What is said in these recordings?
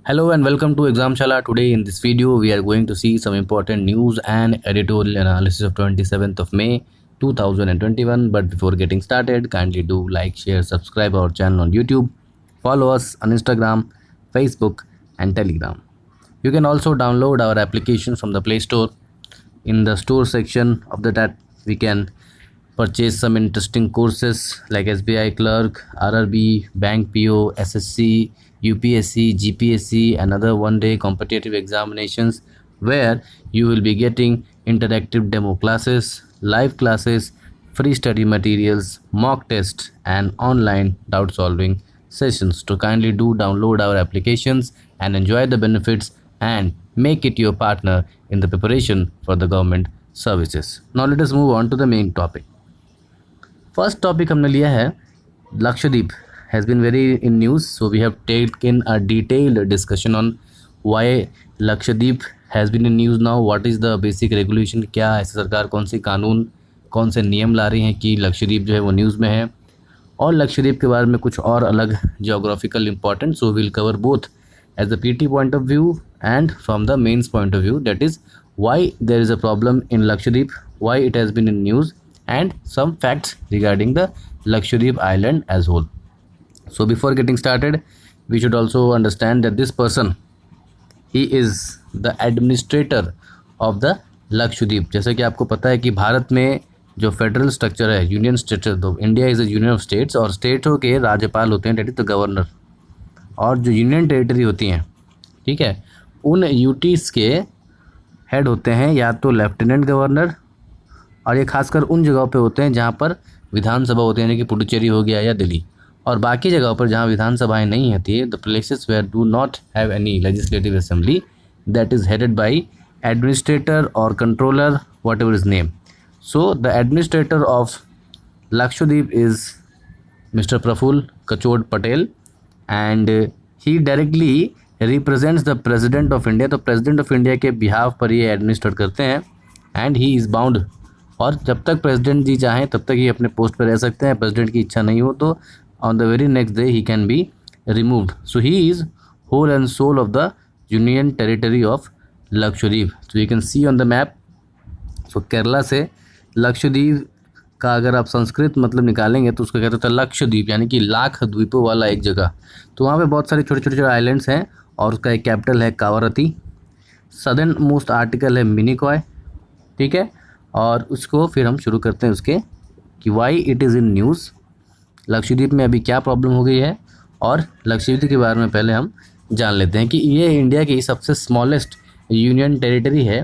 Hello and welcome to Examshala. Today in this video we are going to see some important news and editorial analysis of 27th of May 2021. But before getting started, kindly do like, share, subscribe our channel on YouTube, follow us on Instagram, Facebook and Telegram. You can also download our application from the Play Store. In the store section of the app we can purchase some interesting courses like SBI Clerk, RRB, Bank PO, SSC, UPSC, GPSC and other one-day competitive examinations where you will be getting interactive demo classes, live classes, free study materials, mock tests and online doubt solving sessions. So kindly do download our applications and enjoy the benefits and make it your partner in the preparation for the government services. Now let us move on to the main topic. First topic हमने लिया है Lakshadweep has been very in news, so we have taken a detailed discussion on why Lakshadweep has been in news now. What is the basic regulation? क्या ऐसे सरकार कौन सी कानून कौन से नियम ला रही हैं कि लक्षद्वीप जो है वो न्यूज़ में है, और लक्षद्वीप के बारे में कुछ और अलग geographical important. So will cover both as the PT point of view and from the mains point of view, that is why there is a problem in Lakshadweep, why it has been in news and some facts regarding the Lakshadweep island as whole. So before getting started, we should also understand that this person, he is the administrator of the Lakshadweep. जैसे कि आपको पता है कि भारत में जो federal structure है, union structure, तो India is a union of states और स्टेटों के राज्यपाल होते हैं, डेट इज द गवर्नर. और जो यूनियन टेरिटरी होती हैं, ठीक है, उन यूटीज़ के हेड होते हैं या तो लेफ्टिनेंट गवर्नर, और ये खासकर उन जगहों पे होते हैं जहाँ पर विधानसभा होती है, यानी कि पुडुचेरी हो गया या दिल्ली. और बाकी जगहों पर जहाँ विधानसभाएं नहीं होती है, the places where do not have any legislative assembly, that is headed by administrator और controller, whatever is name. So the administrator of Lakshadweep is mister Praful Khoda Patel and he directly represents the president of India. तो president of India के behalf पर ये administrate करते हैं and he is bound. और जब तक प्रेसिडेंट जी चाहें तब तक ही अपने पोस्ट पर रह सकते हैं. प्रेसिडेंट की इच्छा नहीं हो तो on the very next day ही can be removed. So he is whole and soul of the union territory of Lakshadweep. So you can see on the map. So Kerala से लक्षद्वीप का अगर आप संस्कृत मतलब निकालेंगे तो उसको कहते थे लक्षद्वीप, यानी कि लाख द्वीपों वाला एक जगह. तो वहाँ पे बहुत सारे छोटे छोटे आइलैंड्स हैं और उसका एक कैपिटल है कावरती. सदर्न मोस्ट आर्टिकल है मिनिकॉय, ठीक है. और उसको फिर हम शुरू करते हैं उसके कि why it is in news. Lakshadweep में अभी क्या प्रॉब्लम हो गई है और लक्षद्वीप के बारे में पहले हम जान लेते हैं कि ये इंडिया की सबसे स्मॉलेस्ट यूनियन टेरिटरी है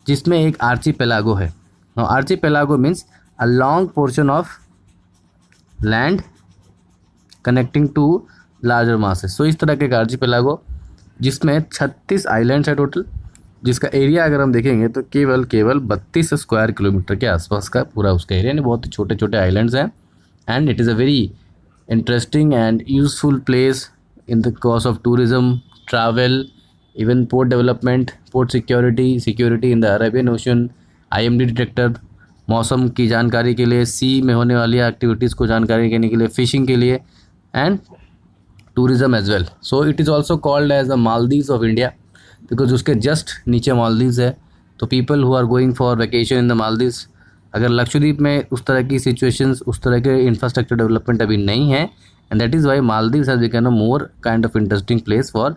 जिसमें एक आर्चीपेलागो है. Archipelago means a long portion of land connecting to larger masses. So इस तरह के आर्चीपेलागो जिसमें 36 आइलैंड्स है टोटल, जिसका एरिया अगर हम देखेंगे तो केवल 32 स्क्वायर किलोमीटर के आसपास का पूरा उसका एरिया, यानी बहुत ही छोटे छोटे आइलैंड्स हैं. And it is a very interesting and useful place in the cause of tourism, travel, even port development, port security in the Arabian ocean, IMD detector, मौसम की जानकारी के लिए, सी में होने वाली एक्टिविटीज़ को जानकारी देने के लिए, फिशिंग के लिए and tourism as well. So it is also called as the Maldives of India because उसके जस्ट नीचे मालदीव्स है. तो people who are going for vacation in the Maldives, अगर लक्षद्वीप में उस तरह की सिचुएशंस, उस तरह के इंफ्रास्ट्रक्चर डेवलपमेंट अभी नहीं है, and that is why Maldives has become a more kind of interesting place for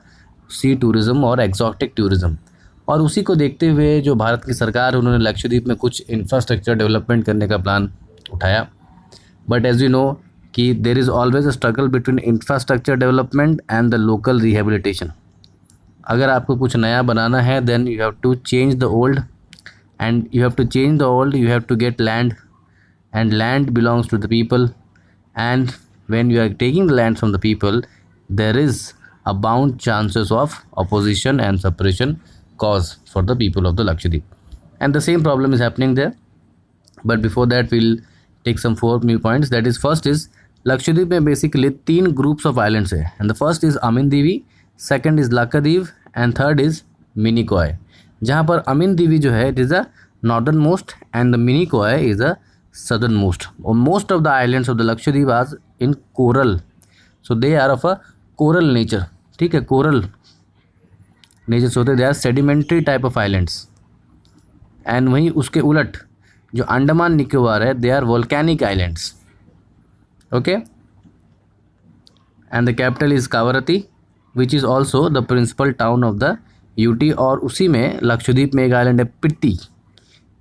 sea tourism और एक्जॉटिक टूरिज़म. और उसी को देखते हुए जो भारत की सरकार, उन्होंने लक्षद्वीप में कुछ इंफ्रास्ट्रक्चर डेवलपमेंट करने का प्लान उठाया. बट एज यू नो कि there is always a struggle between infrastructure development and the local rehabilitation. अगर आपको कुछ नया बनाना है then you have to change the old, and you have to change the old, you have to get land, and land belongs to the people. And when you are taking the land from the people there is a bound chances of opposition and separation cause for the people of the Lakshadweep, and the same problem is happening there. But before that we'll take some 4 new points. That is, first is Lakshadweep में basically 3 groups of islands है, and the first is Amindivi, second is Lakadweep and third is Minicoy. जहाँ पर Amindivi जो है it is the northern most and the Minicoy is the southern most. Most of the islands of the Lakshadweep are in coral, so they are of a coral nature, ठीक है, coral natures होते, they are sedimentary type of islands. And वहीं उसके उलट जो अंडमान निकोबार है, they are volcanic islands. Okay, and the capital is Kavaratti which is also the principal town of the UT. और उसी में लक्षद्वीप में एक आइलैंड है पिट्टी,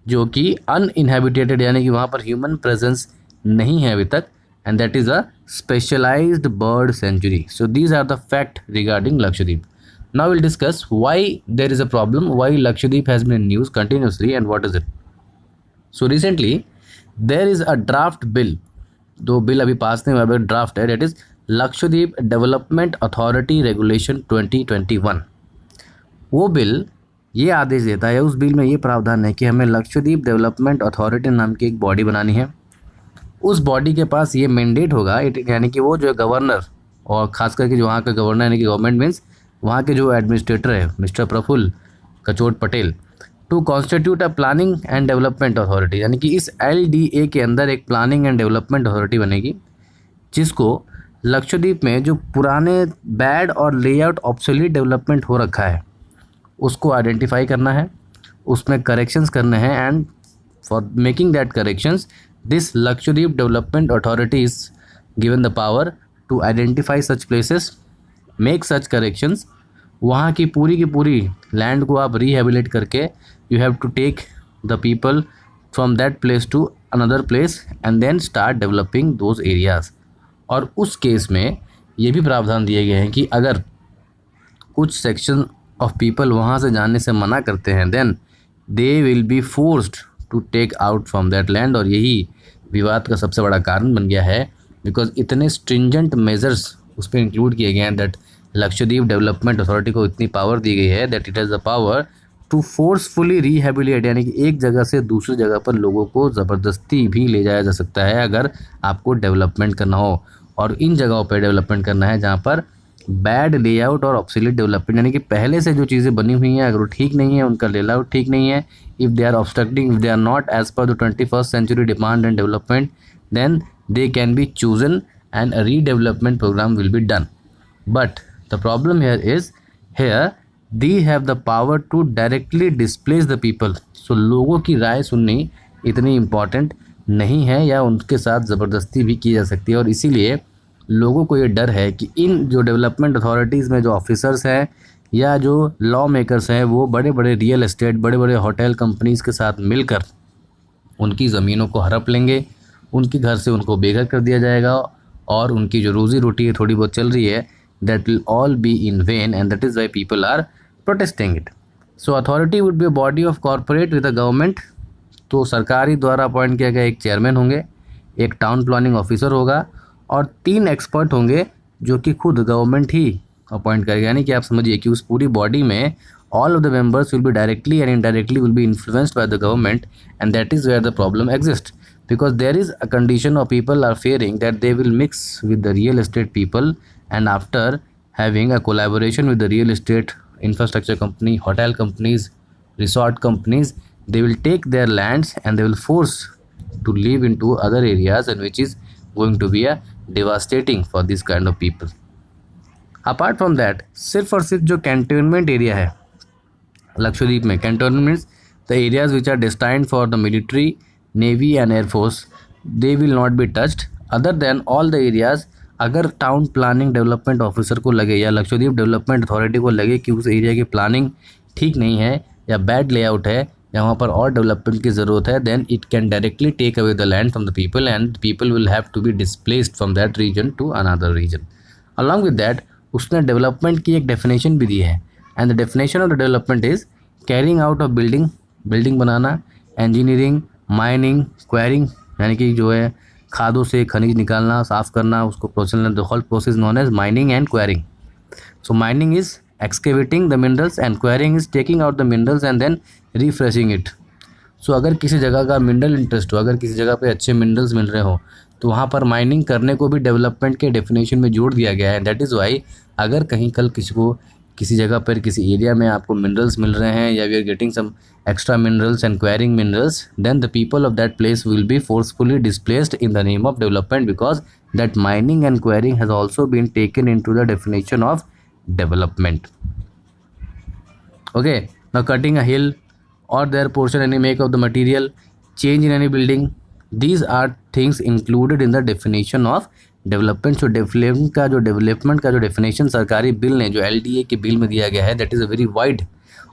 जो कि अनइनहेबिटेटेड, यानी कि वहाँ पर ह्यूमन प्रेजेंस नहीं है अभी तक, and that is a specialised bird sanctuary. So these are the fact regarding Lakshadweep. Now we'll discuss why there is a problem, why Lakshadweep has been in news continuously, and what is it. So recently there is a draft bill, दो bill अभी pass नहीं हुआ, draft है, that is Lakshadweep development authority regulation 2021. वो bill ये आदेश देता है, उस बिल में ये प्रावधान है कि हमें लक्षद्वीप डेवलपमेंट अथॉरिटी नाम की एक बॉडी बनानी है. उस बॉडी के पास ये मैंडेट होगा, यानी कि वो जो है गवर्नर, और ख़ास करके जो वहाँ का गवर्नर यानी कि गवर्नमेंट मीन्स वहाँ के जो एडमिनिस्ट्रेटर है मिस्टर प्रफुल्ल कचोट Patel, to constitute a planning and development authority. यानी कि इस LDA के अंदर एक प्लानिंग एंड डेवलपमेंट अथॉरिटी बनेगी, जिसको लक्षद्वीप में जो पुराने बैड और लेआउट ऑब्सोलीट डेवलपमेंट हो रखा है उसको आइडेंटिफाई करना है, उसमें करेक्शंस करने हैं, and for making that corrections this Lakshadweep development authority is given the power to identify such places, make such corrections. वहाँ की पूरी लैंड को आप रिहेबिलिट करके you have to take the people from that place to another place and then start developing those areas. और उस case में ये भी प्रावधान दिए गए हैं कि अगर कुछ सेक्शन ऑफ पीपल वहाँ से जाने से मना करते हैं then they will be forced to take out from that land. और यही विवाद का सबसे बड़ा कारण बन गया है, बिकॉज इतने स्ट्रिंजेंट मेजर्स उस पर इंक्लूड किए गए हैं दैट लक्षद्वीप डेवलपमेंट अथॉरिटी को इतनी पावर दी गई है that it has the power to forcefully rehabilitate, यानी कि एक जगह से दूसरी जगह पर लोगों को ज़बरदस्ती भी ले जाया जा सकता है अगर आपको डेवलपमेंट करना हो. और इन जगहों पर डेवलपमेंट करना है जहाँ पर बैड लेआउट और ऑब्सोलीट डेवलपमेंट, यानी कि पहले से जो चीज़ें बनी हुई हैं अगर वो ठीक नहीं है, उनका लेआउट ठीक नहीं है, if they are obstructing, if they are not as per the 21st century demand and development, then they can be chosen and a redevelopment program will be done. But the problem here is they have the power to directly displace the people. So लोगों की राय सुननी इतनी important नहीं है या उनके साथ ज़बरदस्ती भी की जा सकती है. और इसीलिए लोगों को ये डर है कि इन जो डेवलपमेंट अथॉरिटीज़ में जो ऑफिसर्स हैं या जो लॉ मेकर्स हैं वो बड़े बड़े रियल एस्टेट, बड़े बड़े होटल कंपनीज़ के साथ मिलकर उनकी ज़मीनों को हड़प लेंगे, उनके घर से उनको बेघर कर दिया जाएगा, और उनकी जो रोज़ी रोटी है थोड़ी बहुत चल रही है that will all be in vain, and that is why people are protesting it. So authority would be a body of corporate with the government. तो सरकारी द्वारा अपॉइंट किया गया एक चेयरमैन होंगे, एक टाउन प्लानिंग ऑफिसर होगा, और 3 एक्सपर्ट होंगे जो कि खुद गवर्नमेंट ही अपॉइंट करेगा. यानी कि आप समझिए कि उस पूरी बॉडी में all of the members will be directly and indirectly will be influenced by the government, and that is where the problem exists, because there is a condition of people are fearing that they will mix with the real estate people, and after having a collaboration with the real estate infrastructure company, hotel companies, resort companies, they will take their lands and they will force to live into other areas, and which is going to be a devastating for this kind of people. Apart from that, सिर्फ और सिर्फ जो cantonment area है लक्षद्वीप में, cantonment means the areas which are destined for the military, navy and air force, they will not be touched. Other than all the areas, अगर town planning development officer को लगे या लक्षद्वीप डेवलपमेंट अथॉरिटी को लगे कि उस एरिया की प्लानिंग ठीक नहीं है या बैड लेआउट है या वहाँ पर और डेवलपमेंट की ज़रूरत है, then it can directly take away the land from the people, and people will have to be displaced from that region to another region. Along with that उसने डेवलपमेंट की एक डेफिनेशन भी दी है, and the definition of the development is carrying out of building बनाना, engineering, mining, quarrying, यानी कि जो है खादों से खनिज निकालना, साफ़ करना, उसको process, the whole process known as mining and quarrying. So mining is excavating the minerals and quarrying is taking out the minerals and then refreshing it. So अगर किसी जगह का मिनरल इंटरेस्ट हो, अगर किसी जगह पे अच्छे मिनरल्स मिल रहे हो तो वहाँ पर माइनिंग करने को भी डेवलपमेंट के डेफिनेशन में जोड़ दिया गया है. दैट इज़ वाई अगर कहीं कल किसी को किसी जगह पर किसी एरिया में आपको मिनरल्स मिल रहे हैं या we are getting some extra minerals and quarrying minerals, then the people of that place will be forcefully displaced in the name of development, because that mining and quarrying has also been taken in to the definition of development. Okay, now cutting a hill or their portion any make of the material, change in any building, these are things included in the definition of development. जो development का जो definition सरकारी bill ने जो LDA के bill में दिया गया है, that is a very wide.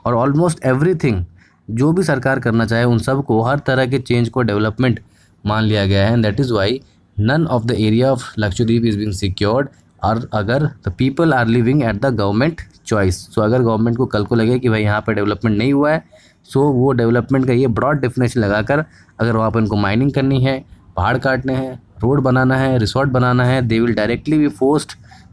और ऑलमोस्ट एवरीथिंग जो भी सरकार करना चाहे उन सब को, हर तरह के चेंज को डेवलपमेंट मान लिया गया है. And that is why none of the area of Lakshadweep is being secured. और अगर the people are living at the government choice, so अगर गवर्नमेंट को कल को लगे कि भाई यहाँ पर डेवलपमेंट नहीं हुआ है, सो वो डेवलपमेंट का ये ब्रॉड डेफिनेशन लगाकर अगर वहाँ पर इनको माइनिंग करनी है, पहाड़ काटने हैं, रोड बनाना है, रिसोर्ट बनाना है, they will directly be forced,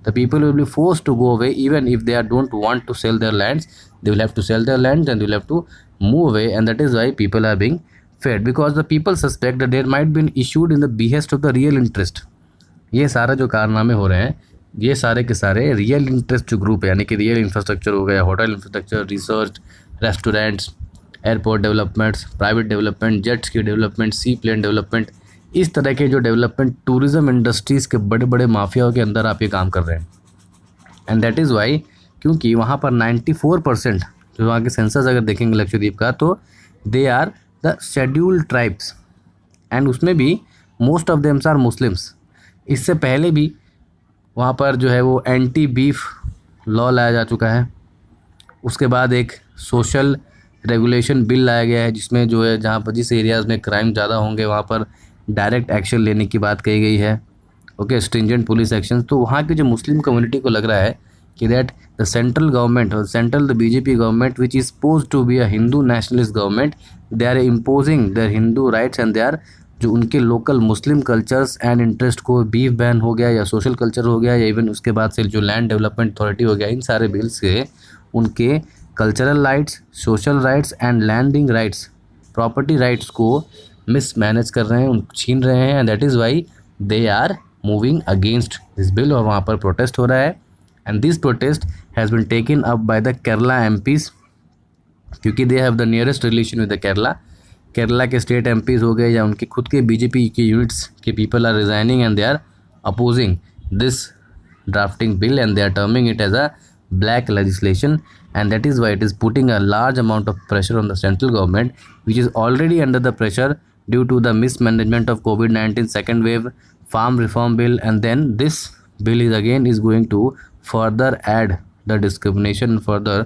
the people will be forced to go away. Even if they are don't want to sell their lands, they will have to sell their land and they will have to move away. And that is why people are being fed, because the people suspect that there might be issued in the behest of the real interest. ये सारा जो कारनामे हो रहे हैं, ये सारे के सारे रियल इंटरेस्ट जो ग्रुप है, यानी कि रियल इंफ्रास्ट्रक्चर हो गया, hotel infrastructure, research, restaurants, airport developments, private development, jets की डेवलपमेंट, सी प्लेन डेवलपमेंट, इस तरह के जो डेवलपमेंट टूरिज़्म इंडस्ट्रीज़ के बड़े बड़े माफियाओं के अंदर आप ये काम कर रहे हैं. एंड दैट इज़ वाई, क्योंकि वहाँ पर 94% जो वहाँ के सेंसस अगर देखेंगे लक्षद्वीप का, तो they are the scheduled tribes. And उसमें भी most of thems are Muslims. इससे पहले भी वहाँ पर जो है वो एंटी बीफ लॉ लाया जा चुका है. उसके बाद एक सोशल रेगुलेशन बिल लाया गया है, जिसमें जो है जहाँ पर जिस एरियाज़ में क्राइम ज़्यादा होंगे वहाँ पर डायरेक्ट एक्शन लेने की बात कही गई है. Okay, stringent police action. तो वहाँ की जो मुस्लिम कम्युनिटी को लग रहा है कि दैट द सेंट्रल गवर्नमेंट और the BJP government which is suppose to be a Hindu nationalist government, they are imposing their Hindu rights and they are जो उनके local Muslim cultures and interest को, बीफ बैन हो गया या सोशल कल्चर हो गया या इवन उसके बाद से जो लैंड डेवलपमेंट अथॉरिटी हो गया, इन सारे बिल्स से उनके cultural rights, social rights and landing rights, property rights को मिसमैनेज कर रहे हैं, उनको छीन रहे हैं. And that is why they are moving against this bill. और वहाँ पर प्रोटेस्ट हो रहा है. And this protest has been taken up by the Kerala MPs, क्योंकि they have the nearest relation with the Kerala के स्टेट MPs हो गए या उनके खुद के BJP के यूनिट्स के people are resigning and they are opposing this drafting bill and they are terming it as a black legislation. And that is why it is putting a large amount of pressure on the central government, which is already under the pressure due to the mismanagement of COVID-19 second wave, farm reform bill, and then this bill is going to further add the discrimination, further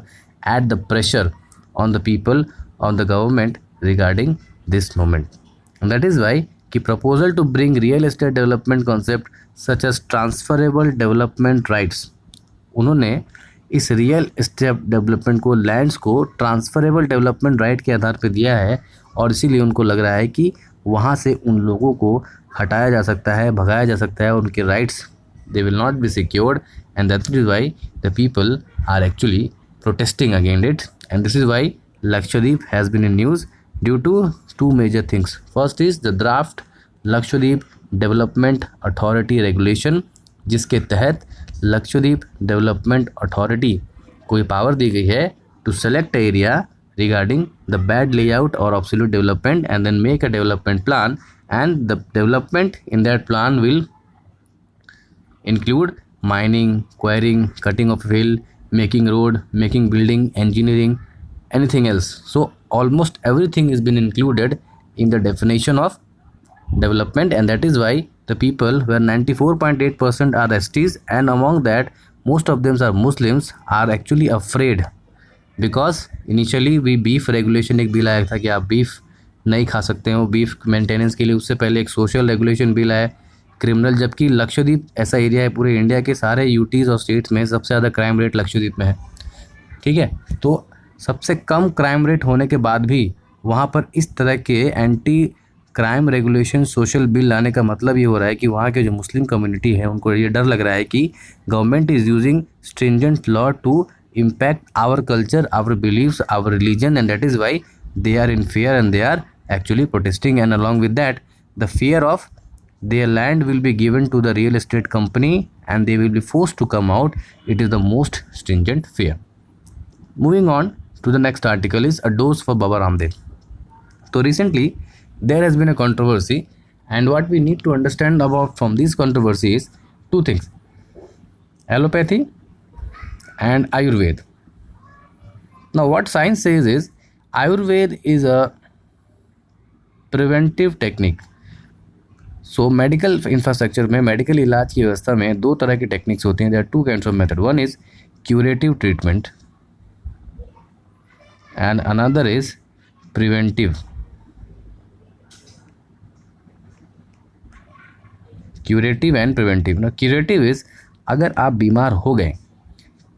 add the pressure on the people, on the government regarding this moment. And that is why the proposal to bring real estate development concept such as transferable development rights, उन्होंने इस real estate development को, lands को transferable development right के आधार पर दिया है. और इसीलिए उनको लग रहा है कि वहाँ से उन लोगों को हटाया जा सकता है, भगाया जा सकता है, उनके rights they will not be secured. And that is why the people are actually protesting against it. And this is why Lakshadweep has been in news due to two major things. First is the draft Lakshadweep development authority regulation, जिसके तहत Lakshadweep development authority को ये power दी गई है to select area regarding the bad layout और obsolete development and then make a development plan. And the development in that plan will include mining, quarrying, cutting of hill, making road, making building, engineering, anything else. So almost everything has been included in the definition of development. And that is why the people, where 94.8% are STs and among that most of them are Muslims, are actually afraid, because initially we beef regulation एक bill आया था कि आप beef नहीं खा सकते हो beef maintenance के लिए. उससे पहले एक सोशल रेगुलेशन बिल आया क्रिमिनल, जबकि लक्षद्वीप ऐसा एरिया है पूरे इंडिया के सारे यूटीज़ और स्टेट्स में सबसे ज़्यादा क्राइम रेट लक्षद्वीप में है. ठीक है, तो सबसे कम क्राइम रेट होने के बाद भी वहाँ पर इस तरह के anti crime regulation social bill लाने का मतलब ये हो रहा है कि वहाँ के जो मुस्लिम कम्युनिटी है उनको ये डर लग रहा है कि government is using stringent law to impact our culture, our beliefs, our religion. And that is why they are in fear and they are actually protesting. And along with that, the fear of their land will be given to the real estate company and they will be forced to come out. It is the most stringent fear. Moving on to the next article is a dose for Baba Ramdev. So recently there has been a controversy, and what we need to understand about from this controversy is two things: allopathy and Ayurveda. Now what science says is Ayurveda is a preventive technique. So medical infrastructure में, medical इलाज की व्यवस्था में दो तरह की techniques होती हैं. There are two kinds of method. One is curative treatment and another is preventive. Curative and preventive. ना क्यूरेटिव इज अगर आप बीमार हो गए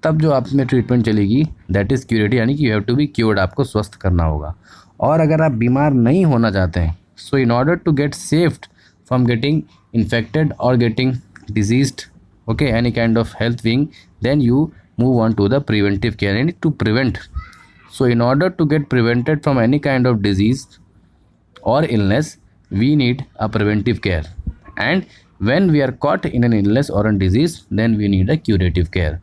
तब जो आप में ट्रीटमेंट चलेगी, दैट इज़ क्यूरेटिव, यानी कि you have to be cured, आपको स्वस्थ करना होगा. और अगर आप बीमार नहीं होना चाहते हैं, so in order to get saved from getting infected or getting diseased, okay, any kind of health being, then you move on to the preventive care. You need to prevent. So in order to get prevented from any kind of disease or illness, we need a preventive care. And when we are caught in an illness or a disease, then we need a curative care.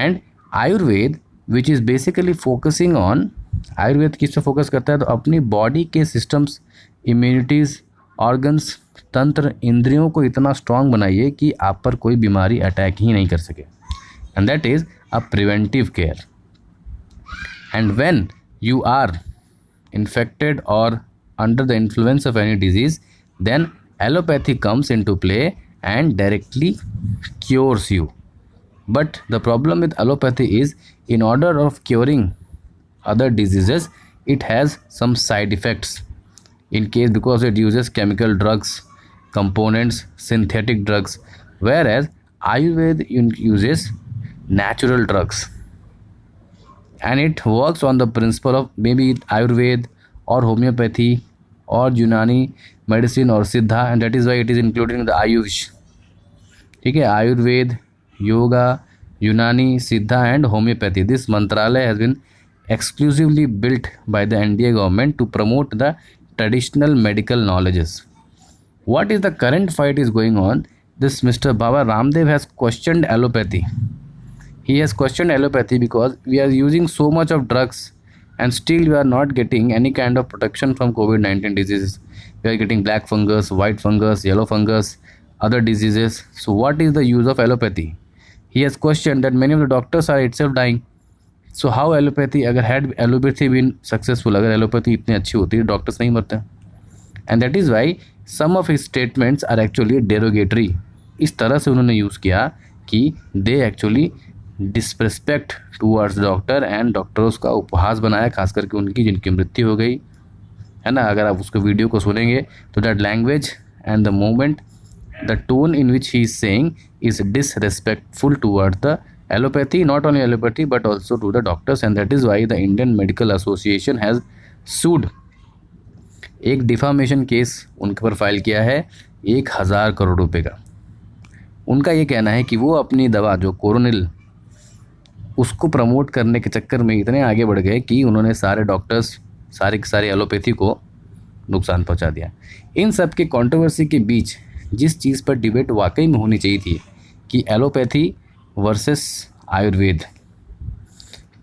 And Ayurveda, which is basically focusing on, Ayurveda किस पे focus करता है, तो अपनी body के systems, immunities, organs, तंत्र, इंद्रियों को इतना स्ट्रांग बनाइए कि आप पर कोई बीमारी अटैक ही नहीं कर सके. And that is a preventive care. And when you are infected और under the influence of any disease, then allopathy comes into play and directly cures you. But the problem with allopathy is in order of curing other diseases, it has some side effects in case, because it uses chemical drugs, components, synthetic drugs, whereas Ayurveda uses natural drugs, and it works on the principle of maybe Ayurveda or homeopathy or Unani medicine or Siddha, and that is why it is included in the Ayush. ठीक है, Ayurveda, Yoga, Unani, Siddha and homeopathy. This Mantralaya has been exclusively built by the NDA government to promote the traditional medical knowledges. What is the current fight is going on? This Mr. Baba Ramdev has questioned allopathy. He has questioned allopathy because we are using so much of drugs and still we are not getting any kind of protection from COVID-19 diseases. We are getting black fungus, white fungus, yellow fungus, other diseases. So what is the use of allopathy? He has questioned that many of the doctors are itself dying. So how allopathy, अगर had allopathy been successful, अगर allopathy इतनी अच्छी होती है, doctors नहीं मरते. And that is why some of his statements are actually derogatory. इस तरह से उन्होंने यूज़ किया कि they actually disrespect towards doctor and doctors का उपहास बनाया, खास करके उनकी जिनकी मृत्यु हो गई है ना. अगर आप उसको वीडियो को सुनेंगे तो that language and the moment, the tone in which he is saying is disrespectful towards the allopathy, not only allopathy but also to the doctors, and that is why the Indian Medical Association has sued. एक defamation case उनके पर file किया है 1000 करोड़ रुपए का. उनका ये कहना है कि वो अपनी दवा जो कोरोनिल, उसको प्रमोट करने के चक्कर में इतने आगे बढ़ गए कि उन्होंने सारे डॉक्टर्स, सारे एलोपैथी को नुकसान पहुंचा दिया. इन सब के कंट्रोवर्सी के बीच जिस चीज़ पर डिबेट वाकई में होनी चाहिए थी कि एलोपैथी वर्सेस आयुर्वेद,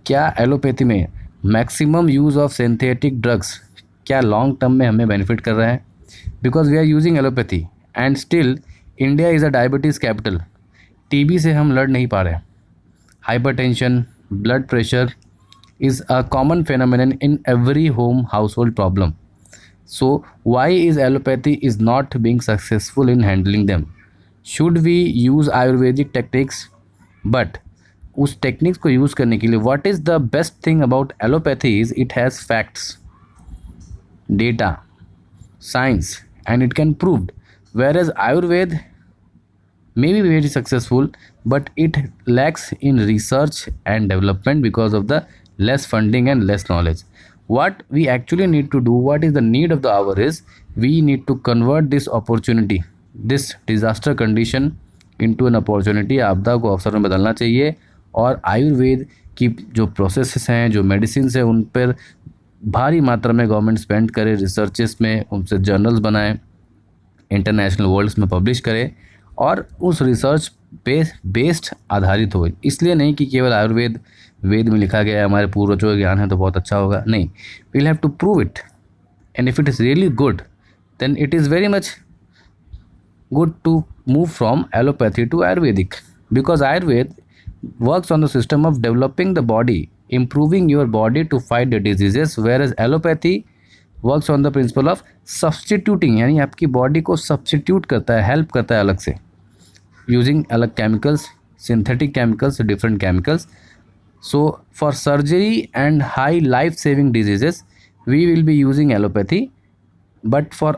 क्या एलोपैथी में maximum use of synthetic drugs क्या लॉन्ग टर्म में हमें बेनिफिट कर रहा है, because we are using allopathy and still India is a diabetes capital. TB से हम लड़ नहीं पा रहे. Hypertension, blood pressure is a common phenomenon in every home household problem. So why is allopathy is not being successful in handling them? Should we use Ayurvedic techniques? But उस techniques को use करने के लिए what is the best thing about allopathy is it has facts, data, science, and it can prove. Whereas Ayurveda may be very successful, but it lacks in research and development because of the less funding and less knowledge. What we actually need to do, what is the need of the hour is we need to convert this opportunity, this disaster condition into an opportunity. आपदा को अवसर में बदलना चाहिए और आयुर्वेद की जो processes हैं, जो मेडिसिन है, उन पर भारी मात्रा में गवर्नमेंट स्पेंड करे, रिसर्चेस में उनसे जर्नल्स बनाए, इंटरनेशनल वर्ल्ड्स में पब्लिश करे और उस रिसर्च पे बेस्ड आधारित हो. इसलिए नहीं कि केवल आयुर्वेद वेद में लिखा गया है, हमारे पूर्वजों का ज्ञान है तो बहुत अच्छा होगा. नहीं, we'll have to prove it, and if it is really good, then it is very much good to move from allopathy to Ayurvedic, because Ayurveda works on the system of developing the body improving your body to fight the diseases, whereas allopathy works on the principle of substituting, यानी आपकी body को substitute करता है, help करता है अलग से, using अलग chemicals, synthetic chemicals, different chemicals. So for surgery and high life saving diseases we will be using allopathy, but for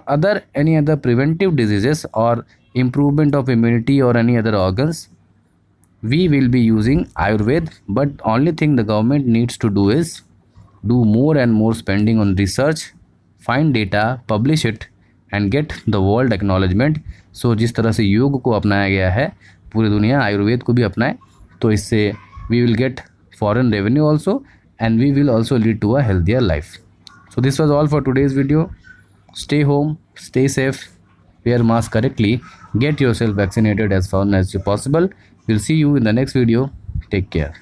any other preventive diseases or improvement of immunity or any other organs we will be using Ayurveda. But only thing the government needs to do is do more and more spending on research, find data, publish it and get the world acknowledgement. So जिस तरह से योग को अपनाया गया है पूरी दुनिया आयुर्वेद को भी अपनाए, तो इससे we will get foreign revenue also and we will also lead to a healthier life. So this was all for today's video. Stay home, stay safe, wear mask correctly, get yourself vaccinated as soon as possible. We'll see you in the next video. Take care.